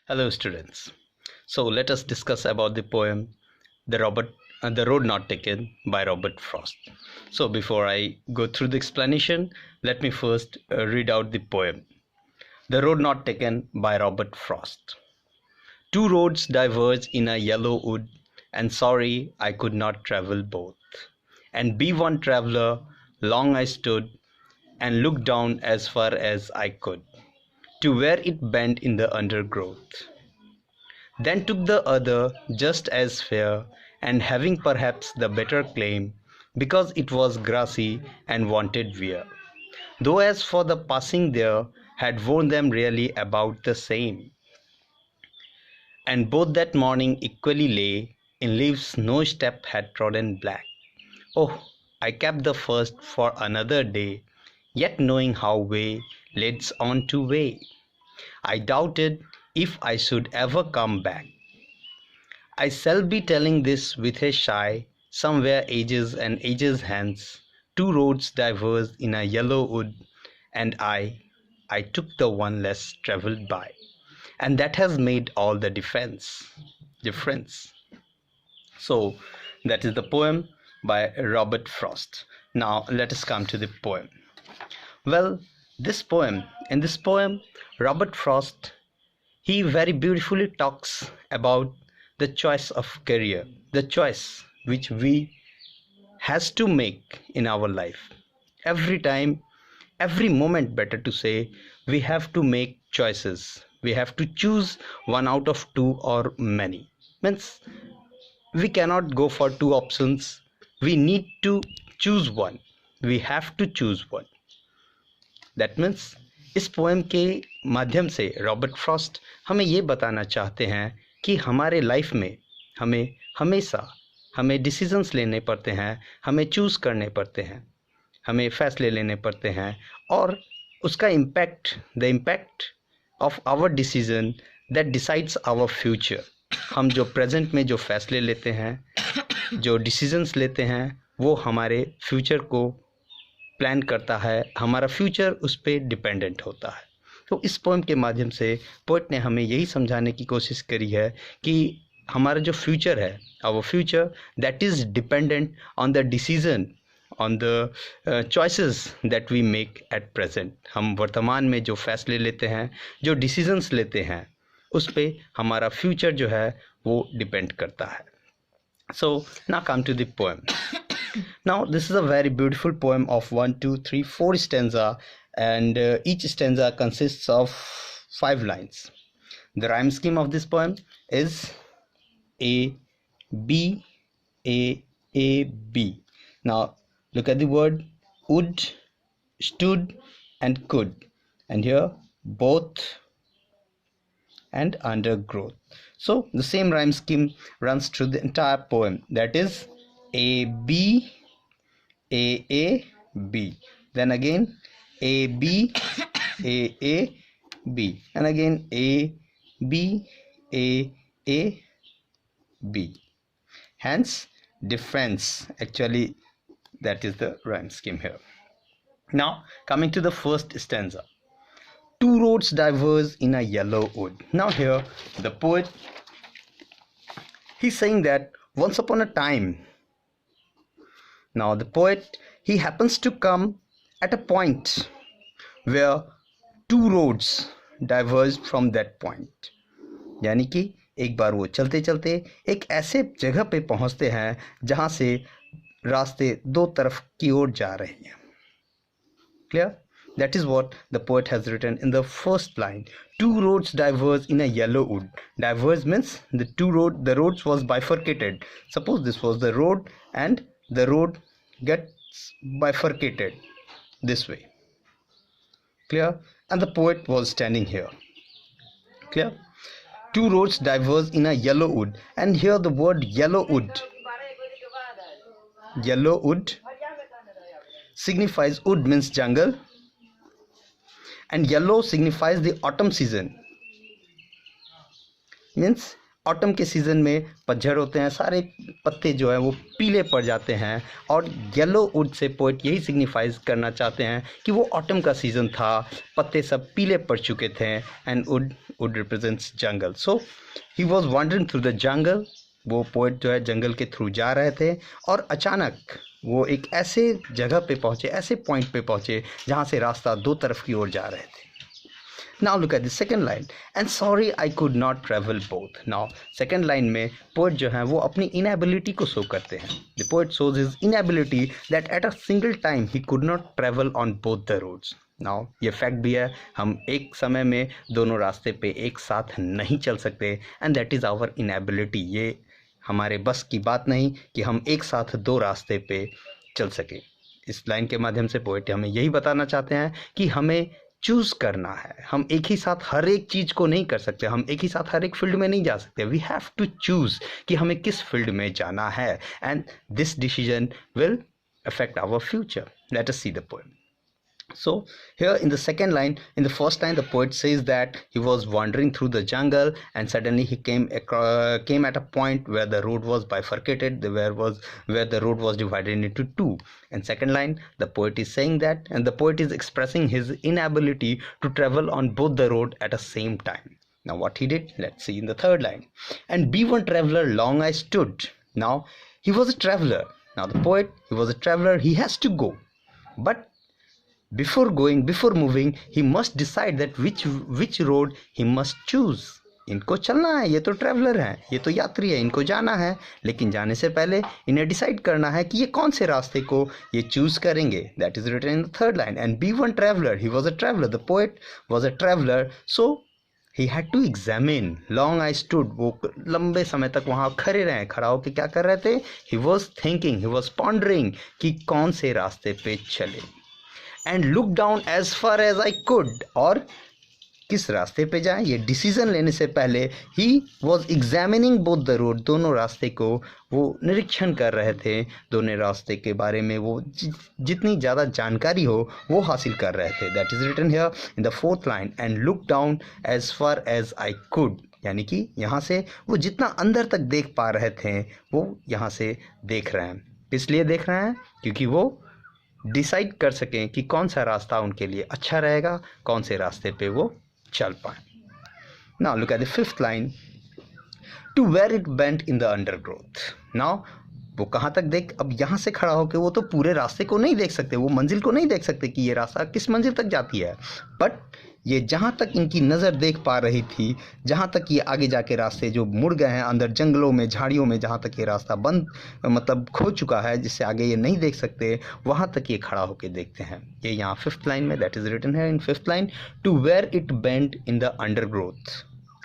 Hello students. So let us discuss about the poem The Road Not Taken by Robert Frost. So before I go through the explanation, let me first read out the poem. The Road Not Taken by Robert Frost. Two roads diverge in a yellow wood, and sorry I could not travel both. And be one traveler, long I stood and looked down as far as I could, to where it bent in the undergrowth. Then took the other, just as fair, and having perhaps the better claim, because it was grassy and wanted wear. Though as for the passing there, had worn them really about the same. And both that morning equally lay in leaves no step had trodden black. Oh, I kept the first for another day, yet knowing how way leads on to way, I doubted if I should ever come back. I shall be telling this with a sigh, somewhere ages and ages hence, two roads diverged in a yellow wood, and I took the one less travelled by, and that has made all the difference. So that is the poem by Robert Frost. Now let us come to the poem. Well, in this poem, Robert Frost, he very beautifully talks about the choice of career, the choice which we has to make in our life. Every time, every moment, better to say, we have to make choices. We have to choose one out of two or many. Means we cannot go for two options. We need to choose one. We have to choose one. That means इस poem के माध्यम से Robert Frost हमें ये बताना चाहते हैं कि हमारे लाइफ में हमें हमेशा हमें डिसीजंस लेने पड़ते हैं, हमें चूज़ करने पड़ते हैं, हमें फैसले लेने पड़ते हैं और उसका the impact of our decision that decides our future. हम जो प्रेजेंट में जो फैसले लेते हैं, जो डिसीजंस लेते हैं, वो हमारे फ्यूचर को प्लान करता है, हमारा फ्यूचर उस पर डिपेंडेंट होता है. तो इस पोएम के माध्यम से पोएट ने हमें यही समझाने की कोशिश करी है कि हमारा जो फ्यूचर है, our future that is dependent on the decision, on the choices that we make at present. हम वर्तमान में जो फैसले लेते हैं, जो डिसीजंस लेते हैं, उस पर हमारा फ्यूचर जो है वो डिपेंड करता है. So now come to the poem. Now this is a very beautiful poem of 1, 2, 3, 4 stanza, and each stanza consists of 5 lines. The rhyme scheme of this poem is A B A A B. Now look at the word would, stood and could, and here both and undergrowth. So the same rhyme scheme runs through the entire poem, that is A B A A B, then again A B A A B, and again A B A A B. Hence difference, actually that is the rhyme scheme here. Now coming to the first stanza. Two roads diverge in a yellow wood. Now here the poet, he's saying that once upon a time. Now the poet, he happens to come at a point where two roads diverged from that point. यानी कि एक बार वो चलते चलते एक ऐसे जगह पे पहुंचते हैं जहां से रास्ते दो तरफ की ओर जा रहे हैं. Clear? That is what the poet has written in the first line. Two roads diverge in a yellow wood. Diverge means the roads was bifurcated. Suppose this was the road and the road gets bifurcated this way. Clear? And the poet was standing here. Clear? Two roads diverge in a yellow wood, and here the word yellow wood signifies, wood means jungle, and yellow signifies the autumn season. Means autumn के season में पतझड़ होते हैं, सारे पत्ते जो हैं वो पीले पड़ जाते हैं, और येलो वुड से पोएट यही सिग्निफाइज करना चाहते हैं कि वो ऑटम का सीज़न था, पत्ते सब पीले पड़ चुके थे, and wood represents jungle. So he was wandering through the jungle. वो पोएट जो है जंगल के थ्रू जा रहे थे, और अचानक वो एक ऐसे जगह पे पहुँचे, ऐसे पॉइंट पे पहुँचे जहाँ से रास्ता दो तरफ की ओर जा रहे थे। Now look at the second line, and sorry I could not travel both. Now second line में poet जो है वो अपनी inability को show करते हैं. The poet shows his inability that at a single time he could not travel on both the roads. Now ये fact भी है, हम एक समय में दोनों रास्ते पे एक साथ नहीं चल सकते, and that is our inability. ये हमारे बस की बात नहीं कि हम एक साथ दो रास्ते पे चल सके। इस लाइन के माध्यम से पोएट हमें यही बताना चाहते हैं कि हमें चूज़ करना है, हम एक ही साथ हर एक चीज़ को नहीं कर सकते, हम एक ही साथ हर एक फील्ड में नहीं जा सकते। वी हैव टू चूज़ कि हमें किस फील्ड में जाना है, and this decision will affect our future. Let us see the poem. So here in the second line, in the first line, the poet says that he was wandering through the jungle, and suddenly he came at a point where the road was bifurcated, where the road was divided into two. And second line, the poet is saying that, and the poet is expressing his inability to travel on both the road at the same time. Now what he did, let's see in the third line. And be one traveler long I stood. Now he was a traveler. Now the poet, he was a traveler, he has to go, but before moving, he must decide that which road he must choose. इनको चलना है, ये तो traveller हैं, ये तो यात्री है, इनको जाना है, लेकिन जाने से पहले इन्हें डिसाइड करना है कि ये कौन से रास्ते को ये चूज करेंगे. That is written in the third line. And be one traveller, he was a traveller, the poet was a traveller, so he had to examine. Long I stood, वो लंबे समय तक वहाँ खड़े रहे, खड़ा होकर क्या कर रहे थे. He was thinking, he was pondering कि कौन से रास्ते पे चले. And look down as far as I could, और किस रास्ते पे जाएं ये डिसीजन लेने से पहले he was examining both the road, दोनों रास्ते को वो निरीक्षण कर रहे थे, दोनों रास्ते के बारे में वो जितनी ज़्यादा जानकारी हो वो हासिल कर रहे थे. That is written here in the fourth line. And look down as far as I could, यानी कि यहाँ से वो जितना अंदर तक देख पा रहे थे वो यहाँ से देख रहे हैं. इसलिए देख रहे हैं क्योंकि वो डिसाइड कर सकें कि कौन सा रास्ता उनके लिए अच्छा रहेगा, कौन से रास्ते पे वो चल पाए. Now look at the fifth line. To where it bent in the undergrowth. Now वो कहाँ तक देख, अब यहाँ से खड़ा होकर वो तो पूरे रास्ते को नहीं देख सकते, वो मंजिल को नहीं देख सकते कि ये रास्ता किस मंजिल तक जाती है, बट ये जहाँ तक इनकी नज़र देख पा रही थी, जहाँ तक ये आगे जाके रास्ते जो मुड़ गए हैं अंदर जंगलों में, झाड़ियों में, जहाँ तक ये रास्ता बंद मतलब खो चुका है जिससे आगे ये नहीं देख सकते, वहाँ तक ये खड़ा होकर देखते हैं. ये यहाँ फिफ्थ लाइन में, दैट इज़ रिटन है in fifth line. To where it bent in the undergrowth.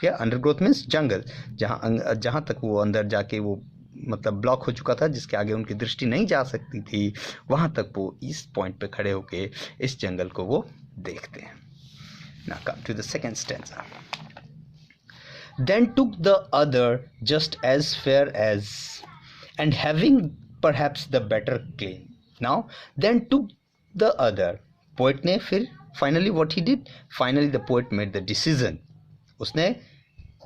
क्या अंडरग्रोथ मीन्स जंगल, जहाँ तक वो अंदर जाके वो मतलब ब्लॉक हो चुका था, जिसके आगे उनकी दृष्टि नहीं जा सकती थी, वहाँ तक वो इस पॉइंट पे खड़े होके इस जंगल को वो देखते हैं. Now come to the second stanza. Then took the other just as fair as, and having perhaps the better claim. Now then took the other. Poet ने फिर finally what he did? Finally the poet made the decision. उसने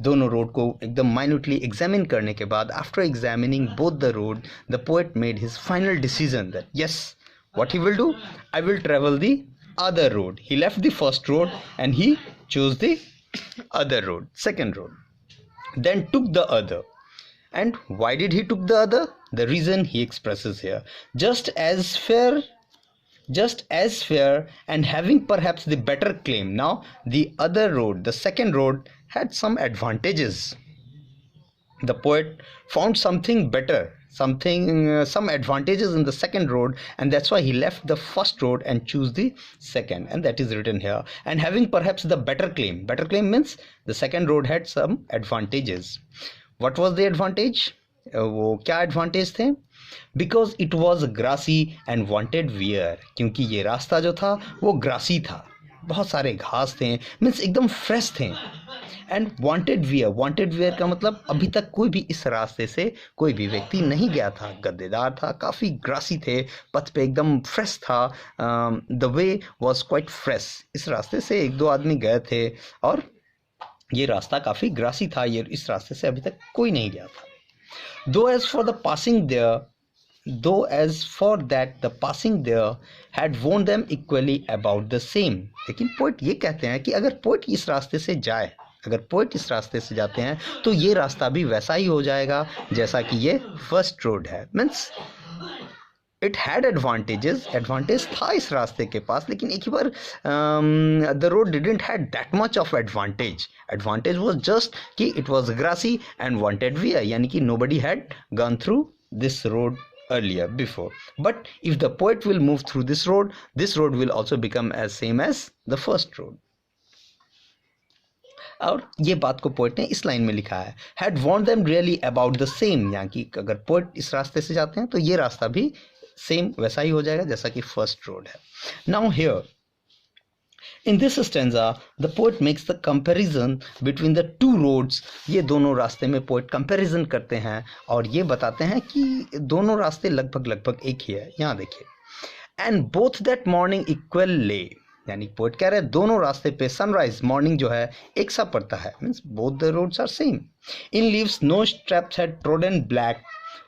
दोनों road को एकदम minutely examine करने के बाद, after examining both the road, the poet made his final decision that yes, what he will do? I will travel the other road. He left the first road and he chose the other road, second road. Then took the other. And why did he took the other? The reason he expresses here. Just as fair and having perhaps the better claim. Now the other road, the second road, had some advantages. The poet found something better, some advantages in the second road, and that's why he left the first road and chose the second, and that is written here. And having perhaps the better claim. Better claim means the second road had some advantages. What was the advantage? वो क्या advantage थे? Because it was grassy and wanted wear. क्योंकि ये रास्ता जो था वो grassy था, बहुत सारे घास थे, मीन्स एकदम फ्रेश थे. एंड वांटेड वेयर का मतलब अभी तक कोई भी इस रास्ते से कोई भी व्यक्ति नहीं गया था, गद्देदार था, काफ़ी ग्रासी थे, पथ पे एकदम फ्रेश था. The way was quite fresh. इस रास्ते से एक दो आदमी गए थे और ये रास्ता काफ़ी ग्रासी था, ये इस रास्ते से अभी तक कोई नहीं गया था। Though as for that the passing there had warned them equally about the same। लेकिन पोइट ये कहते हैं कि अगर पोइट इस रास्ते से जाए, अगर पोइट इस रास्ते से जाते हैं तो ये रास्ता भी वैसा ही हो जाएगा जैसा कि ये फर्स्ट रोड है। मीन्स इट हैड एडवांटेज था इस रास्ते के पास, लेकिन एक ही बार the road didn't had that much of advantage was just कि it was grassy and wanted way, यानी कि nobody had gone through this road earlier before, but if the poet will move through this road will also become as same as the first road। और ये बात को poet ने इस line में लिखा है, had warned them really about the same, यानी कि अगर पोएट इस रास्ते से जाते हैं तो ये रास्ता भी सेम वैसा ही हो जाएगा जैसा कि फर्स्ट रोड है। Now here in this stanza the poet makes the comparison between the two roads. ये दोनों रास्ते में पोएट कंपैरिजन करते हैं और ये बताते हैं कि दोनों रास्ते लगभग एक ही है। यहाँ देखिए, and both that morning equal ले, यानी पोएट कह रहे हैं दोनों रास्ते पे सनराइज मॉर्निंग जो है एक सा पड़ता है। Means both the roads are same. In leaves no straps had trodden black,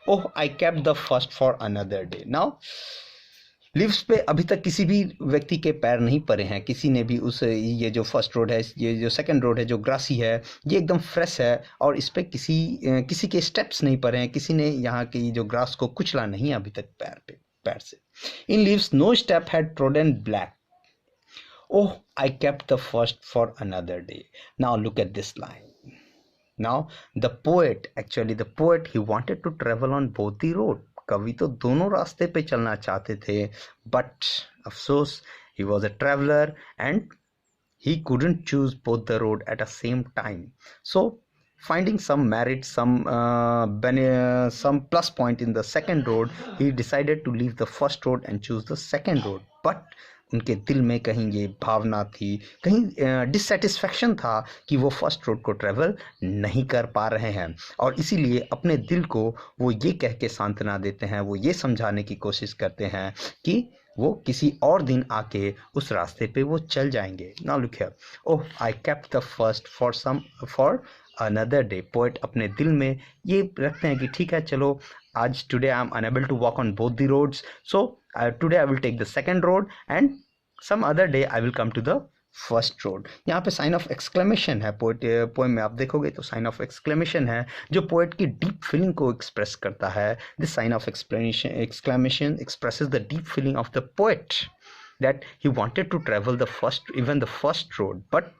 oh I kept the first for another day. Now leaves पे अभी तक किसी भी व्यक्ति के पैर नहीं पड़े हैं, किसी ने भी उस ये जो फर्स्ट रोड है, ये जो सेकंड रोड है जो ग्रासी है, ये एकदम फ्रेश है और इस पे किसी के स्टेप्स नहीं पड़े हैं, किसी ने यहाँ की जो ग्रास को कुचला नहीं अभी तक पैर से। In leaves no step had trodden black, oh I kept the first for another day। now look at this line। now the poet he wanted to travel on both the road। कवि तो दोनों रास्ते पे चलना चाहते थे, but अफसोस he was a traveler and he couldn't choose both the road at the same time। so finding some merit, some plus point in the second road, he decided to leave the first road and choose the second road। but उनके दिल में कहीं ये भावना थी, कहीं dissatisfaction था कि वो फर्स्ट रोड को ट्रैवल नहीं कर पा रहे हैं और इसीलिए अपने दिल को वो ये कह के सांत्वना देते हैं, वो ये समझाने की कोशिश करते हैं कि वो किसी और दिन आके उस रास्ते पे वो चल जाएंगे। Now look here, oh I kept the first for another day. Poet अपने दिल में ये रखते हैं कि ठीक है, चलो आज today I am unable to walk on both the roads, so today I will take the second road and some other day I will come to the first road। यहाँ पे साइन ऑफ एक्सक्लेमेशन है, poem में आप देखोगे तो sign of exclamation है जो poet की डीप फीलिंग को एक्सप्रेस करता है। This sign of exclamation expresses the deep feeling of the poet that he wanted to travel the first road, but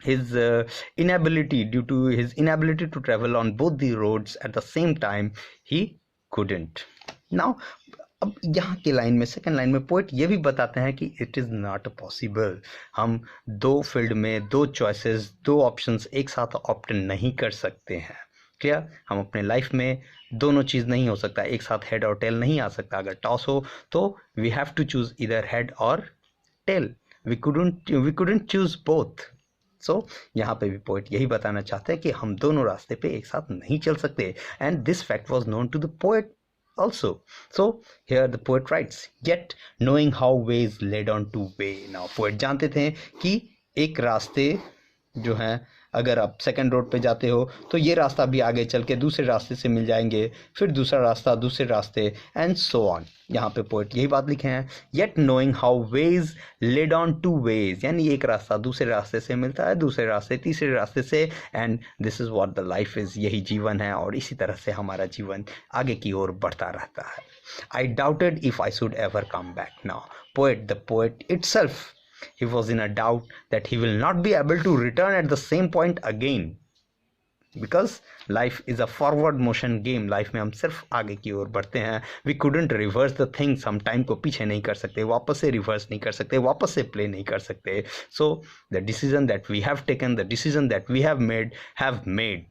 due to his inability to travel on both the roads at the same time, he couldn't। now अब यहाँ की line में, second line में poet ये भी बताते हैं कि इट इज़ नॉट पॉसिबल। हम दो फील्ड में दो चॉइसेस, दो ऑप्शंस एक साथ ऑप्ट नहीं कर सकते हैं। क्लियर? हम अपने लाइफ में दोनों चीज़ नहीं हो सकता, एक साथ हेड और टेल नहीं आ सकता। अगर टॉस हो तो वी हैव टू चूज इधर हेड और tail, we couldn't choose both. So यहाँ पे भी पोएट यही बताना चाहते हैं कि हम दोनों रास्ते पे एक साथ नहीं चल सकते, and this fact was known to the poet also। so here the poet writes, yet knowing how ways led on to way। now poet जानते थे कि एक रास्ते जो हैं, अगर आप सेकंड रोड पे जाते हो तो ये रास्ता भी आगे चल के दूसरे रास्ते से मिल जाएंगे, फिर दूसरा रास्ता दूसरे रास्ते एंड सो ऑन। यहाँ पे पोएट यही बात लिखे हैं, yet knowing how ways led on to ways, यानी एक रास्ता दूसरे रास्ते से मिलता है, दूसरे रास्ते तीसरे रास्ते से, and this is what the life is. यही जीवन है और इसी तरह से हमारा जीवन आगे की ओर बढ़ता रहता है। आई doubted if I should ever come back. Now the poet itself, he was in a doubt that he will not be able to return at the same point again, because life is a forward motion game। life में हम सिर्फ आगे की ओर बढ़ते हैं। we couldn't reverse the things, हम time को पीछे नहीं कर सकते, वापस से रिवर्स नहीं कर सकते, वापस से प्ले नहीं कर सकते। so the decision that we have taken, the decision that we have made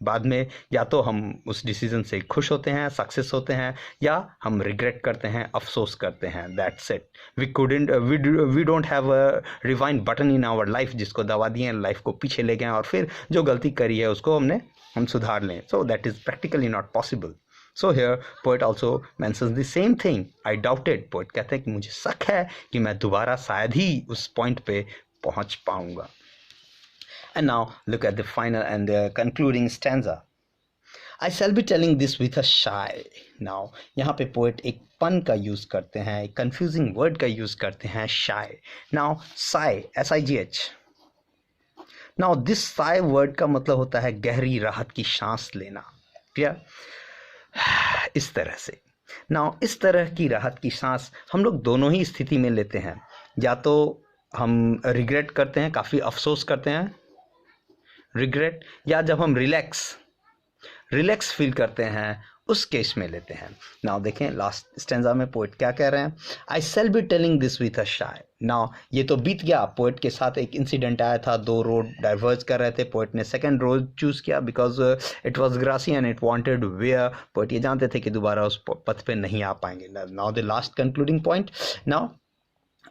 बाद में या तो हम उस डिसीजन से खुश होते हैं, सक्सेस होते हैं, या हम रिग्रेट करते हैं, अफसोस करते हैं। That's it. We don't have a rewind button in our life जिसको दबा दिए, लाइफ को पीछे ले गए और फिर जो गलती करी है उसको हम सुधार लें। So that is practically not possible. So here poet also mentions the same thing, I doubted. Poet कहते हैं कि मुझे शक है कि मैं दोबारा शायद ही उस पॉइंट पे पहुंच पाऊंगा। And now look at the final and the concluding stanza. I shall be telling this with a shy. Now यहाँ पे पोएट एक पन का यूज करते हैं, एक कंफ्यूजिंग वर्ड का यूज करते हैं, shy. Now sigh, SIGH. Now this sigh word का मतलब होता है गहरी राहत की सांस लेना. क्लियर? इस तरह से. Now इस तरह की राहत की सांस हम लोग दोनों ही स्थिति में लेते हैं. या तो हम रिग्रेट करते हैं, काफ़ी अफसोस करते हैं, रिग्रेट, या जब हम रिलैक्स फील करते हैं उस केस में लेते हैं. नाउ देखें लास्ट स्टेंजा में पोएट क्या कह रहे हैं. I shall be telling this with a sigh. Now ये तो बीत गया. पोएट के साथ एक इंसिडेंट आया था, दो रोड डाइवर्ज कर रहे थे. पोएट ने सेकंड रोड चूज किया because it was grassy and it wanted wear. Poet ये जानते थे कि दोबारा उस पथ पे नहीं आ पाएंगे. Now the last concluding point. Now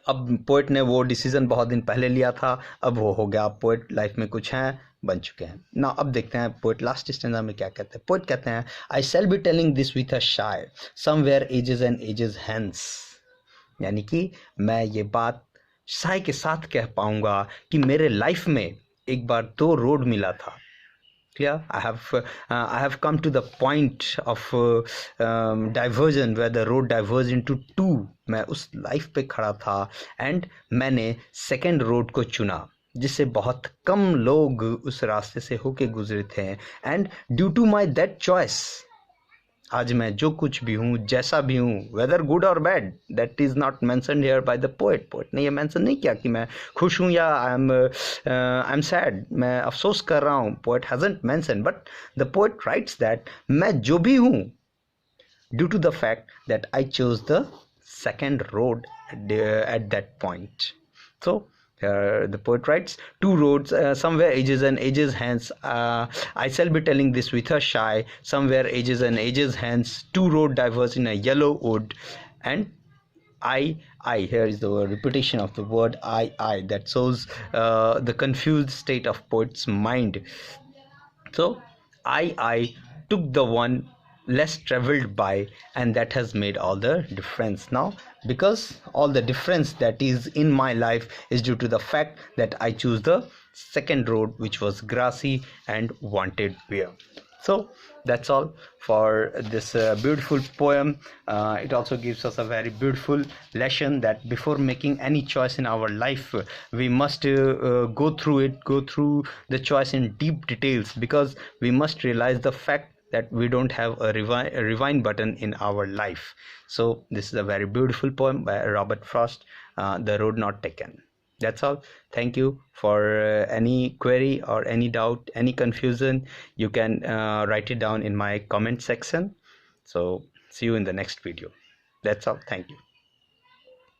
अब पोएट ने वो डिसीजन बहुत दिन पहले लिया था, अब वो हो गया. पोएट लाइफ में कुछ हैं, बन चुके हैं. ना अब देखते हैं पोएट लास्ट स्टेंजा में क्या कहते हैं. पोएट कहते हैं I shall be telling this with a sigh somewhere ages and ages hence. यानी कि मैं ये बात शाय के साथ कह पाऊंगा कि मेरे लाइफ में एक बार दो रोड मिला था. Clear? I have come to the point of diversion where the road diverged into two. मैं उस लाइफ पे खड़ा था एंड मैंने सेकेंड रोड को चुना जिससे बहुत कम लोग उस रास्ते से होके गुजरे थे. And due to my that choice आज मैं जो कुछ भी हूँ, जैसा भी हूँ, वेदर गुड और bad, that is not mentioned here by the poet. Poet ने ये मैंशन नहीं किया कि मैं खुश हूँ या आई एम सैड, मैं अफसोस कर रहा हूँ. Poet hasn't mention, but the poet writes that मैं जो भी हूँ due to the fact that I chose the second road at that point. So the poet writes, two roads, somewhere ages and ages hence, I shall be telling this with a shy, somewhere ages and ages hence, two road diverge in a yellow wood, and I, here is the repetition of the word I, that shows the confused state of poet's mind. So I took the one less traveled by, and that has made all the difference. Now because all the difference that is in my life is due to the fact that I choose the second road which was grassy and wanted wear. So that's all for this beautiful poem. It also gives us a very beautiful lesson that before making any choice in our life, we must go through the choice in deep details, because we must realize the fact that we don't have a rewind button in our life. So this is a very beautiful poem by Robert Frost, The Road Not Taken. That's all. Thank you. For any query or any doubt, any confusion, you can write it down in my comment section. So see you in the next video. That's all. Thank you.